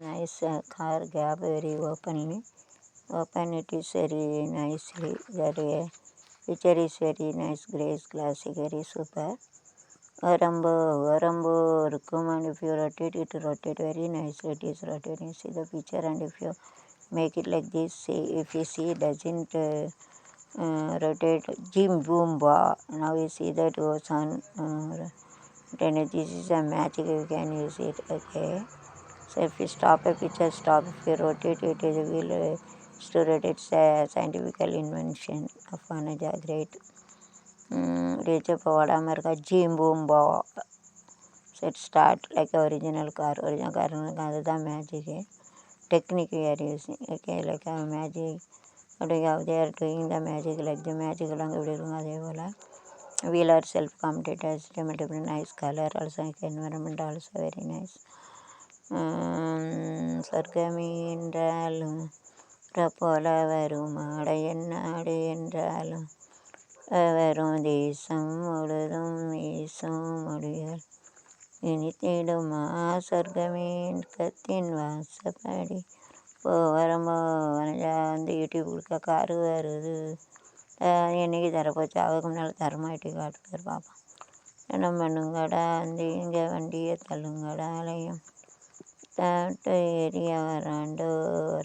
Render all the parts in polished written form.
Nice car gap very openly. Open it is very nicely. That picture is very nice. Grace classic very super. Varambo recommend if you rotate it, rotate very nicely. It is rotating. See the picture, and if you make it like this, see if you see it doesn't rotate. Jim boom ba. Now you see that goes on. Then this is a magic. You can use it. Okay. So if you stop a picture, stop. If you rotate it, it will to rotate. It's a scientific invention of Anaja great. Reach up America, Jim boom ba. So it start like original car. Original car is the magic. Technique we are using. Okay, like a magic. They are doing the magic like the magic along wheel are self-completed as multiple nice color also environment also very nice. சொர்க்கமே என்றாலும் போல வரும் அடையன்னாடு என்றாலும் வரும் தேசம் முழுதும் வீசும் மொழிகள் இனித்திடுமா சொர்க்கமே கத்தின் வாசப்படி வரும்போ வந்து யூடியூப் கொடுக்க காரு வருது என்னைக்கு தரப்போச்சு அதுக்கு முன்னால் தரமாட்டி காட்டுக்கார் பார்ப்போம். என்ன பண்ணுங்கடா வந்து இங்கே வண்டியை தள்ளுங்கடா அலையும் that area around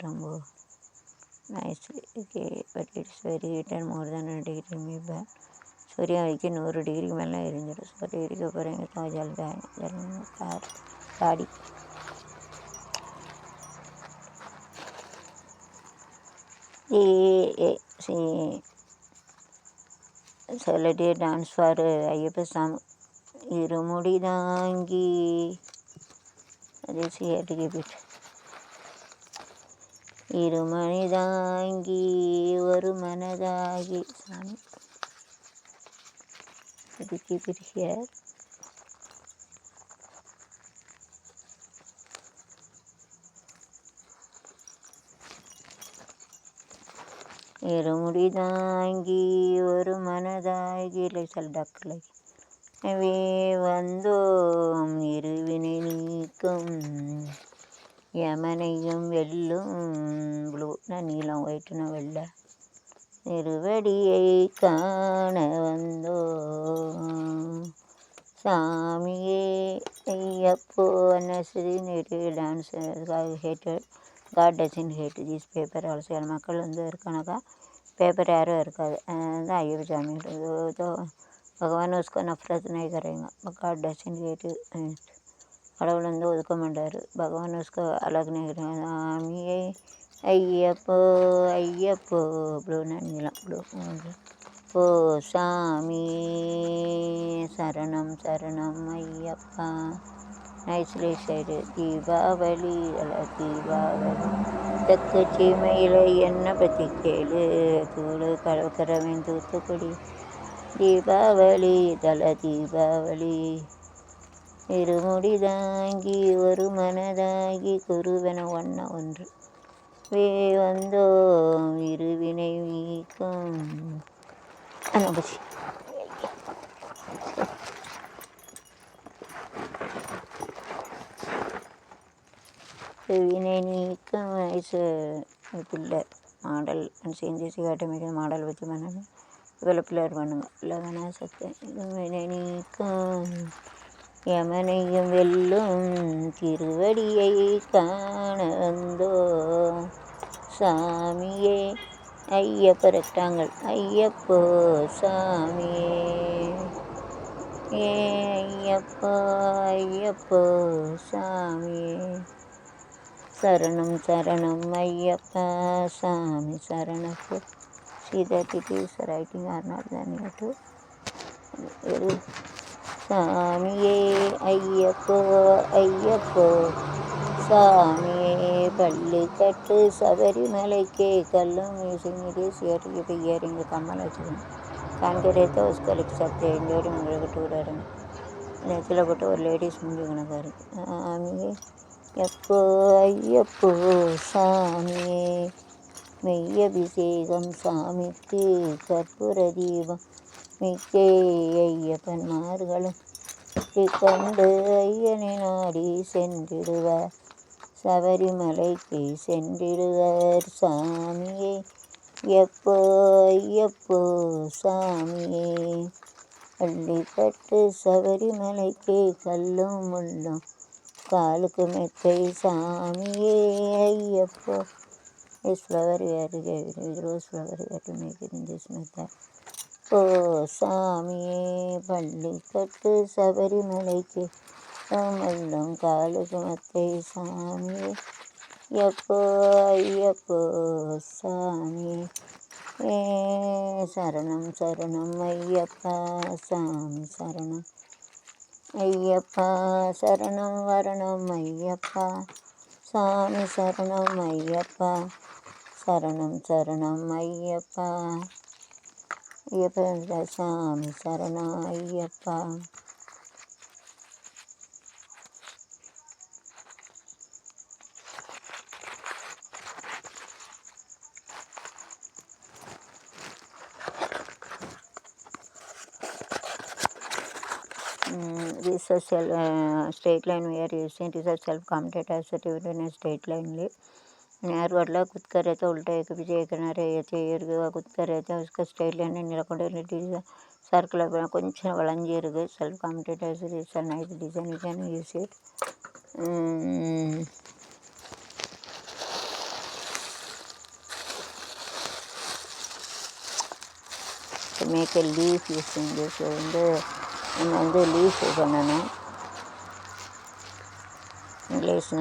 Rambo. Nicely, okay, but it's very heated more than a degree maybe. Sorry, I can over a degree when I read it. So, degree covering a car, body. See, so let it dance for Ayappa Sam Irumudi Dangi. Let's see how to give it. இருமணிதாங்கி ஒரு மனதாகி சாமி. Let me keep it here. இருமுடிதாங்கி ஒரு மனதாகி டக்குலை வந்தோம் இருவினை நீக்கும் யமனையும் வெல்லும் ப்ளூனா நீலம் ஒயிட்னா வெள்ளை திருவடியை காண வந்தோ சாமியே ஐயப்போ அன்னசரி நேற்று dance hated god doesn't hate this paper also மக்கள் வந்து இருக்கானாக்கா பேப்பர் யாரும் இருக்காது அதுதான் ஐயப்ப சாமி பகவான் உஸ்கோ நஃப்ரத் नहीं करेगा காட் டசன்ட் ஹேட் கடவுள் வந்து ஒதுக்க மாட்டார் பகவான் உஸ்கோ அலக் नहीं करेगा சாமியே ஐயப்போ ஐயப்போ ப்ளூனா நீளம் ப்ளூ ஓ சாமி சரணம் சரணம் ஐயப்பா நைஸ்லி சைடு தீபாவளி தீபாவளி தக்க சீமையில் என்ன பற்றி கேளு தூளு கடற்கரவன் தூத்துக்குடி தீபாவளி தீபாவளி இருமுடி தாங்கி ஒரு மனதாகி குருவென ஒன்று வந்தோம் இருவினை நீக்கும் அனுபவி வினை நீக்கும் வயசு பிள்ளை மாடல் செஞ்சு காட்டமைக்கு மாடல் வச்சு பண்ணணும் இதில் பிள்ளையர் பண்ணுங்க இல்லை தானே சத்தம் இது வினை நீக்கும் யமனையும் வெல்லும் திருவடியை காண வந்தோ சாமியே ஐயப்ப ரெக்டாங்கள் ஐயப்போ சாமியே ஐயப்போ ஐயப்போ சாமியே சரணம் சரணம் ஐயப்பா சாமி சரணப்போ see that it is writing or not then you have to சாமியே ஐயப்போ ஐயப்போ சாமியே பள்ளி கட்டு சபரிமலைக்கே கல்லும் musing it is here to keep hearing the கம்மல் வச்சுக்கணும் காண்கிறேத்த உஸ்கலிக் சக்தி எங்கேயோடு உங்களுக்கு டூர் ஆடுங்க நெத்தில் போட்டு ஒரு லேடிஸ் முந்தி கணக்காக இருக்குது சாமியே எப்போ ஐயப்போ சாமியே மெய்யபிஷேகம் சாமிக்கு கற்பூர தீபம் மிக்கே ஐயப்பன்மார்களும் கண்டு ஐயனை நாடி சென்றிடுவார் சபரிமலைக்கு சென்றிடுவர் சாமியே, எப்போ எப்போ சாமியே. பள்ளிப்பட்டு சபரிமலைக்கு கல்லும் முள்ளும் காலுக்கு மெத்தை சாமியே, ஐயப்போ. This flower we are giving, rose flower we have to make it in this method. ஓ சாமியே, பள்ளிக்கட்டு சபரிமலைக்கு முள்ளும் காலுக்கு மெத்தை சாமியே, எப்போ ஐயப்போ சாமியே. சரணம் சரணம் ஐயப்பா சாமி சரணம், ஐயப்பா சரணம் வரணம் ஐயப்பா சாமி சரணம், ஐயப்பா சரணம் சரணம் ஐயப்பா, ஐயப்பா சாமி சரணம் Ayyappa. This is a straight line we are using. It is a self-commented assertive in a straight line. यार वरला खुद कर रहे थे उल्टा एक पीछे एक किनारे खुद कर रहे थे उसका स्ट्रेट लाइन निलकोंडे सर्कल కొంచెం வளைஞ்சி இருக்கு. Self commented is a nice design, you can use it. To make a leaf using this நம்ம லீஃப் பண்ணணும். இங்கிலீஷ்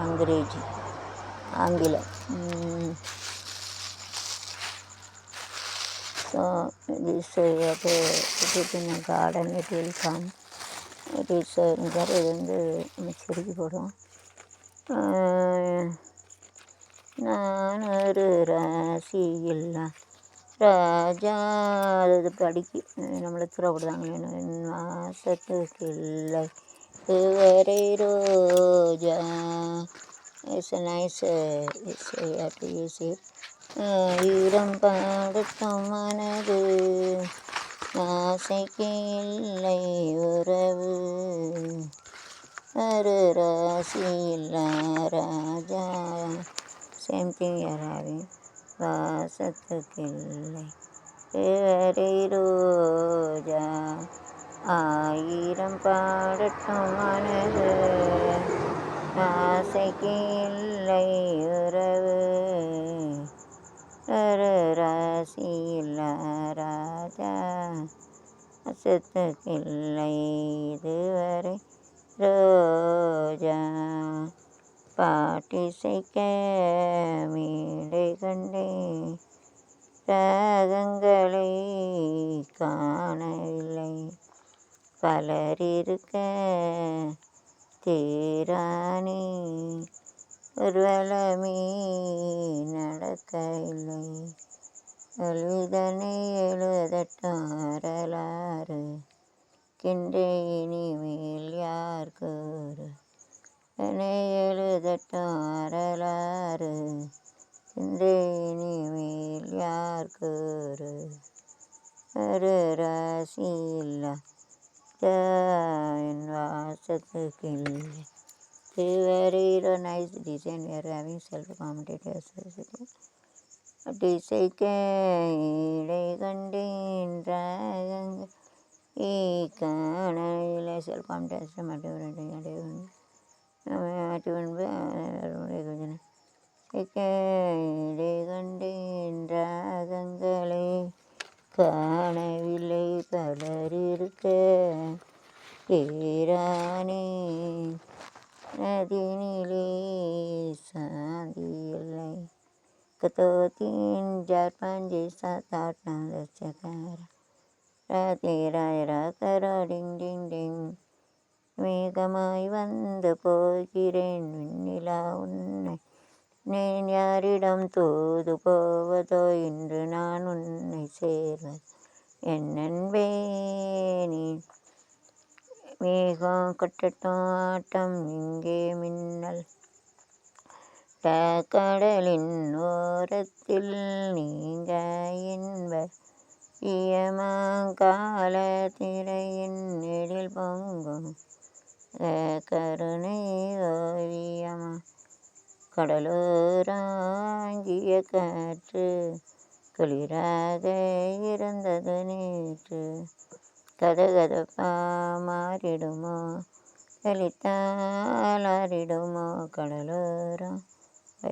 அங்கிரேஜி ஆங்கிலம். So this put it in a garden, it will come. It is செடிக்கு போடும். நான் ஒரு ராசி இல்லா ராஜா, அது படிக்கு நம்மளை தூரப்படுதாங்களே. வாசத்துக்கு இல்லை இதுவரை ரோஜா. It's nice, it's to use it. ஈரம் பாடட்டும் மனது, ஆசைக்கு இல்லை உறவு, ஒரு ராசி இல்லா ராஜா. Same thing you're having. வாசத்துக்கு இல்லை இதுவரை ரோஜா, ஆயிரம் பாடட்டும் மனது, ஆசைக்கு இல்லை உறவு, ஒரு ராசி இல்லா ராஜா. வாசத்துக்கு இல்லை இதுவரை ரோஜா. பாட்டிசைக்க மேடை கண்டேன், ராகங்களை காணவில்லை, பலரிருக்க தேரானே, ஒருவலமே நடக்கவில்லை, கல்விதனை எழுதட்டும் வரலாறு, கிண்டே இனிமேல் யார் கூறு, என்னை எழுதட்டும் வரலாறு, கிண்டே இனிமேல் யார் கூறு, ஒரு ராசி இல்லா என் வாசத்துக்கு இல்லை இதுவரை. Nice design we are having self-commented associative. டிசைக்க இடை கண்டேன் ராகங்கள் காணவில்லை. செல்ஃப்-commented மட்டும் இடை கண்டேன் ராகங்களை காணவில்லை, பலர் இருக்க ஏரானே, நதினிலே சாந்தி இல்லை, கதோ தீன் ஜார் பாஞ்சே சாத் ஆட் நौ दस ग्यारह, ராதே ராயரா கரோ டிங் டிங் டிங், மேகமாய் வந்து போகிறேன் வெண்ணிலா உன்னை நான் யாரிடம் தூது போவதோ, இன்று நான் உன்னை சேர்வது என் அன்பே நீ. மேகம் கொட்டட்டும் ஆட்டம் இங்கே மின்னல், கடலின் ஓரத்தில் நீங்க என்பர் இயமாங்கால திரையின் எழில் பொங்கும் கருணை ஓவியமா கடலோராங்கிய காற்று குளிராக இருந்தது நேற்று கதகதப்பா மாறிடுமோ கலித்தாலாரிடுமோ கடலோரம்